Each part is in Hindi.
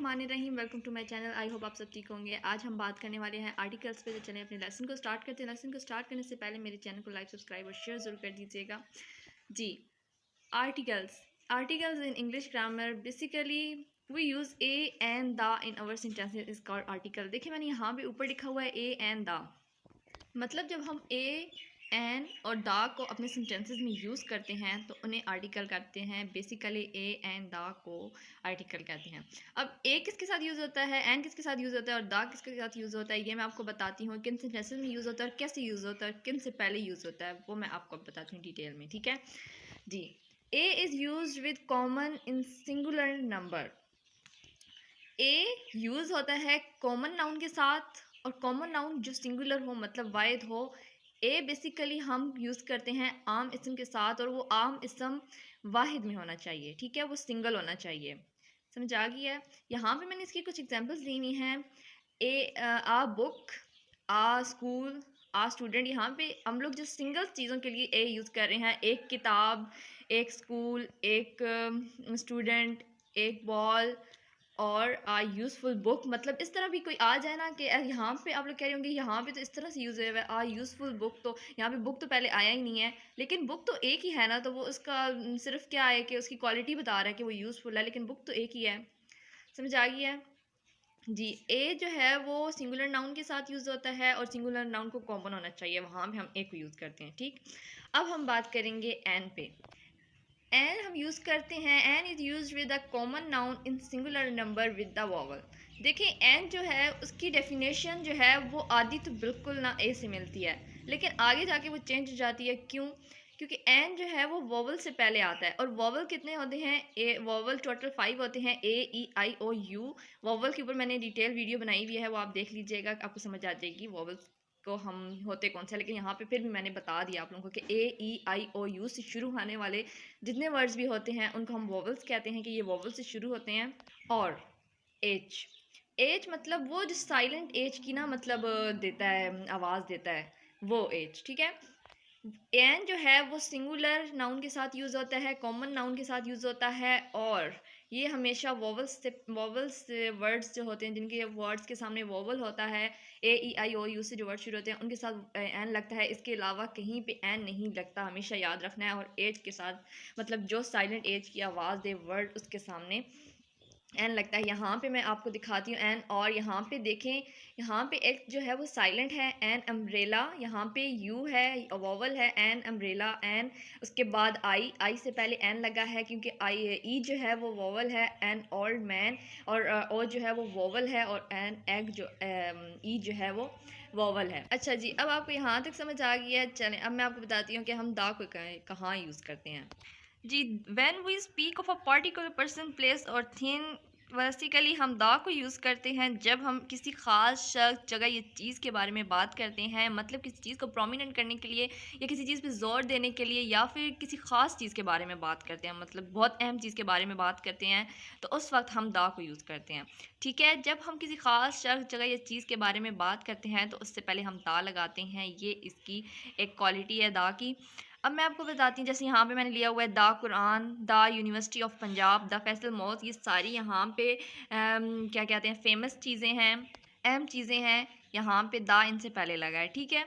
बिस्मिल्लाहिर्रहमानिर्रहीम। Welcome to my channel. I hope आप सब ठीक होंगे। आज हम बात करने वाले हैं आर्टिकल्स पे। तो चलें अपने लेसन को स्टार्ट करते हैं। लेसन को स्टार्ट करने से पहले मेरे चैनल को लाइक, सब्सक्राइब और शेयर ज़रूर कर दीजिएगा। जी, articles articles in English grammar basically we use a and the in our sentences is called article. देखिए मैंने यहाँ पे ऊपर लिखा हुआ है ए एंड द, मतलब जब हम ए एन और दा को अपने सेंटेंसेस में यूज़ करते हैं तो उन्हें आर्टिकल कहते हैं। बेसिकली ए एंड दा को आर्टिकल कहते हैं। अब ए किसके साथ यूज़ होता है, एन किसके साथ यूज़ होता है और दा किसके साथ यूज़ होता है, ये मैं आपको बताती हूँ। किन सेंटेंसेस में यूज़ होता है और कैसे यूज़ होता है और किन से पहले यूज़ होता है, वो मैं आपको बताती हूँ डिटेल में। ठीक है जी। A is use with common in singular number. A use होता है कॉमन नाउन के साथ, और कॉमन नाउन जो सिंगुलर हो मतलब वाहिद हो। ए बेसिकली हम यूज़ करते हैं आम इसम के साथ, और वो आम इसम वाहिद में होना चाहिए। ठीक है, वो सिंगल होना चाहिए। समझ आ गई है। यहाँ पे मैंने इसकी कुछ एग्जांपल्स दी हुई हैं। आ बुक, आ स्कूल, आ स्टूडेंट। यहाँ पे हम लोग जो सिंगल चीज़ों के लिए ए यूज़ कर रहे हैं, एक किताब, एक स्कूल, एक स्टूडेंट, एक बॉल और आ यूज़फुल बुक। मतलब इस तरह भी कोई आ जाए ना कि यहाँ पे आप लोग कह रहे होंगे यहाँ पे तो इस तरह से यूज़ हुआ है आ यूज़फुल बुक, तो यहाँ पे बुक तो पहले आया ही नहीं है, लेकिन बुक तो एक ही है ना। तो वो उसका सिर्फ क्या है कि उसकी क्वालिटी बता रहा है कि वो यूज़फुल है, लेकिन बुक तो एक ही है। समझ आ गई है जी। ए जो है वो सिंगुलर नाउन के साथ यूज़ होता है और सिंगुलर नाउन को कॉमन होना चाहिए, वहाँ पे हम ए को यूज़ करते हैं। ठीक, अब हम बात करेंगे एन पे। एन हम यूज़ करते हैं, an is use with a common noun in singular number with the vowel. देखिए एन जो है उसकी डेफिनेशन जो है वो आदि तो बिल्कुल ना ए से मिलती है, लेकिन आगे जाके वो चेंज हो जाती है। क्यों? क्योंकि एन जो है वो वॉवल से पहले आता है, और वॉवल कितने होते हैं? ए वॉवल टोटल 5 होते हैं, ए ई आई ओ यू। वॉवल के ऊपर मैंने डिटेल वीडियो बनाई हुई है, वो आप देख लीजिएगा, आपको समझ आ जाएगी वॉवल्स को हम होते कौन सा। लेकिन यहाँ पे फिर भी मैंने बता दिया आप लोगों को कि ए ई आई ओ यू से शुरू होने वाले जितने वर्ड्स भी होते हैं उनको हम वॉवल्स कहते हैं कि ये वॉवल से शुरू होते हैं। और एच, एच मतलब वो जो साइलेंट एच की ना मतलब देता है, आवाज़ देता है, वो एच। ठीक है। एन जो है वो सिंगुलर नाउन के साथ यूज़ होता है, कॉमन नाउन के साथ यूज़ होता है, और ये हमेशा वॉवल्स वर्ड्स जो होते हैं जिनके वर्ड्स के सामने वॉवल होता है, ए ई आई ओ यू से जो वर्ड शुरू होते हैं उनके साथ एन लगता है। इसके अलावा कहीं पे एन नहीं लगता, हमेशा याद रखना है। और एज के साथ मतलब जो साइलेंट एज की आवाज़ दे वर्ड उसके सामने एन लगता है। यहाँ पे मैं आपको दिखाती हूँ एन, और यहाँ पे देखें, यहाँ पे एक जो है वो साइलेंट है, एन अम्ब्रेला। यहाँ पे यू है, वॉवल है, एन अम्ब्रेला एन। उसके बाद आई, आई से पहले एन लगा है क्योंकि आई ई जो है वो वॉवल है, एन ओल्ड मैन, और ओ जो है वो वॉवल है, और एन एग जो ई जो है वो वॉवल है। अच्छा जी, अब आपको यहाँ तक समझ आ गई है। चलें अब मैं आपको बताती हूँ कि हम दा को कहाँ यूज़ करते हैं। जी, when we speak of a particular person, place और थिंग, बेसिकली हम दा को यूज़ करते हैं जब हम किसी ख़ास शख्स, जगह या चीज़ के बारे में बात करते हैं। मतलब किसी चीज़ को प्रोमिनेंट करने के लिए या किसी चीज़ पे ज़ोर देने के लिए, या फिर किसी ख़ास चीज़ के बारे में बात करते हैं, मतलब बहुत अहम चीज़ के बारे में बात करते हैं, तो उस वक्त हम दा को यूज़ करते हैं। ठीक है, जब हम किसी ख़ास शख्स, जगह या चीज़ के बारे में बात करते हैं तो उससे पहले हम दा लगाते हैं। ये इसकी एक क्वालिटी है दा की। अब मैं आपको बताती हूँ, जैसे यहाँ पे मैंने लिया हुआ है the Quran, the university of Punjab, the Faisal mosque. ये सारी यहाँ पे क्या कहते हैं, फेमस चीज़ें हैं, अहम चीज़ें हैं। यहाँ पे द इनसे पहले लगा है। ठीक है,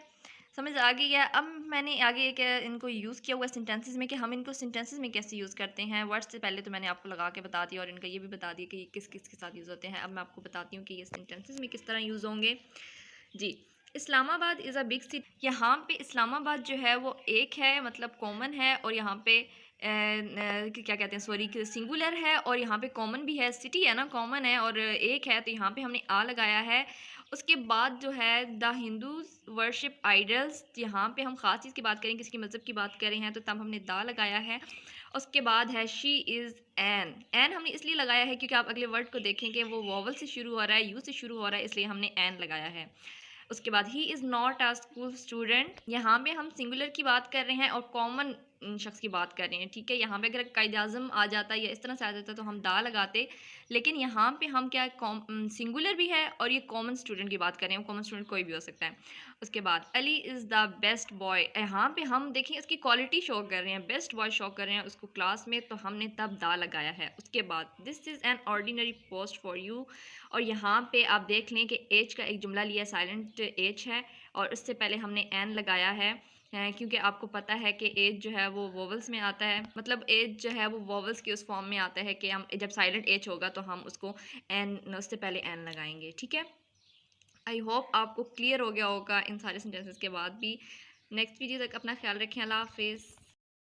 समझ आ गई है। अब मैंने आगे एक इनको यूज़ किया हुआ सेंटेंसेस में कि हम इनको सेंटेंसेस में कैसे यूज़ करते हैं। वर्ड्स से पहले तो मैंने आपको लगा के बता दिया और इनका ये भी बता दिया कि ये किस किस के साथ यूज़ होते हैं। अब मैं आपको बताती हूँ कि ये सेंटेंसेस में किस तरह यूज़ होंगे। जी, Islamabad is a big city. यहाँ पे इस्लामाबाद जो है वो एक है, मतलब कॉमन है, और यहाँ पे क्या कहते हैं, सॉरी, सिंगुलर है, और यहाँ पे कॉमन भी है। सिटी है ना, कॉमन है और एक है, तो यहाँ पे हमने आ लगाया है। उसके बाद जो है द हिंदूज वर्शिप आइडल्स, यहाँ पे हम ख़ास चीज़ की बात करें, किसी के मज़हब की बात कर रहे हैं, तो तब हमने दा लगाया है। उसके बाद है शी इज़ एन। एन हमने इसलिए लगाया है क्योंकि आप अगले वर्ड को देखेंगे वो वॉवल से शुरू हो रहा है, यू से शुरू हो रहा है, इसलिए हमने एन लगाया है। उसके बाद he is not a school student. यहाँ पे हम सिंगुलर की बात कर रहे हैं और कॉमन शख्स की बात कर रहे हैं, ठीक है। यहाँ पे अगर कायद आज़म आ जाता या इस तरह से आ जाता तो हम दा लगाते, लेकिन यहाँ पे हम क्या सिंगुलर भी है और ये कॉमन स्टूडेंट की बात कर रहे हैं, कॉमन स्टूडेंट कोई भी हो सकता है। उसके बाद Ali is the best boy, यहाँ पे हम देखें इसकी क्वालिटी शो कर रहे हैं, बेस्ट बॉय शो कर रहे हैं उसको क्लास में, तो हमने तब दा लगाया है। उसके बाद this is an ordinary post for you, और यहाँ पे आप देख लें कि एज का एक जुमला लिया, साइलेंट एज है और उससे पहले हमने एन लगाया है, क्योंकि आपको पता है कि एज जो है वो वोवल्स में आता है, मतलब एज जो है वो वोवल्स की उस फॉर्म में आता है कि हम जब साइलेंट एज होगा तो हम उसको एन, उससे पहले एन लगाएंगे, ठीक है। आई होप आपको क्लियर हो गया होगा इन सारे सेंटेंसेस के बाद भी। नेक्स्ट वीडियो तक अपना ख्याल रखें, अल्लाह हाफिज़।